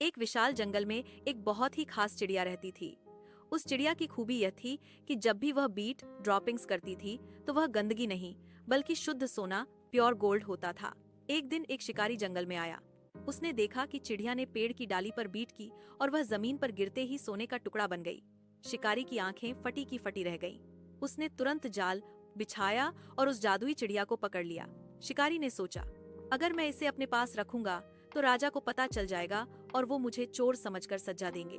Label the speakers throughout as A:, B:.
A: एक विशाल जंगल में एक बहुत ही खास चिड़िया रहती थी। उस चिड़िया की खूबी यह थी कि जब भी वह बीट ड्रॉपिंग्स करती थी तो वह गंदगी नहीं बल्कि शुद्ध सोना, प्योर गोल्ड होता था। एक दिन एक शिकारी जंगल में आया। उसने देखा कि चिड़िया ने पेड़ की डाली पर बीट की और वह जमीन पर गिरते ही सोने का टुकड़ा बन गई। शिकारी की आंखें फटी की फटी रह गईं। उसने तुरंत जाल बिछाया और उस जादुई चिड़िया को पकड़ लिया। शिकारी ने सोचा, अगर मैं इसे अपने पास रखूंगा तो राजा को पता चल जाएगा और वो मुझे चोर समझकर सजा देंगे।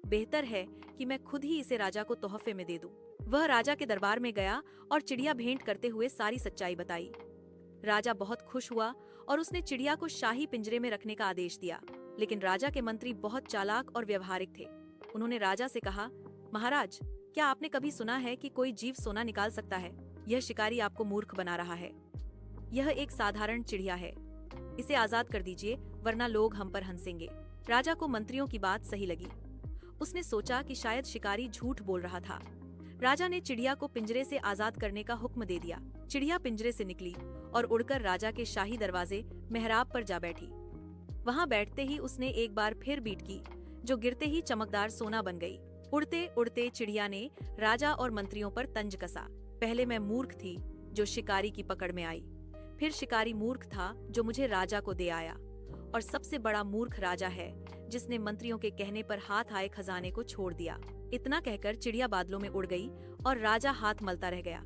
A: बेहतर है कि मैं खुद ही इसे राजा को तोहफे में दे दूं। वह राजा के दरबार में गया और चिड़िया भेंट करते हुए सारी सच्चाई बताई। राजा बहुत खुश हुआ और उसने चिड़िया को शाही पिंजरे में रखने का आदेश दिया। लेकिन राजा के मंत्री बहुत चालाक और व्यवहारिक थे। उन्होंने राजा से कहा, महाराज, क्या आपने कभी सुना है कि कोई जीव सोना निकाल सकता है? यह शिकारी आपको मूर्ख बना रहा है। यह एक साधारण चिड़िया है। इसे आजाद कर दीजिए, वरना लोग हम पर हंसेंगे। राजा को मंत्रियों की बात सही लगी। उसने सोचा कि शायद शिकारी झूठ बोल रहा था। राजा ने चिड़िया को पिंजरे से आजाद करने का हुक्म दे दिया। चिड़िया पिंजरे से निकली और उड़कर राजा के शाही दरवाजे मेहराब पर जा बैठी। वहां बैठते ही उसने एक बार फिर बीट की, जो गिरते ही चमकदार सोना बन गई। उड़ते उड़ते चिड़िया ने राजा और मंत्रियों पर तंज कसा। पहले मैं मूर्ख थी जो शिकारी की पकड़ में आई, फिर शिकारी मूर्ख था जो मुझे राजा को दे आया, और सबसे बड़ा मूर्ख राजा है जिसने मंत्रियों के कहने पर हाथ आए खजाने को छोड़ दिया। इतना कहकर चिड़िया बादलों में उड़ गई और राजा हाथ मलता रह गया।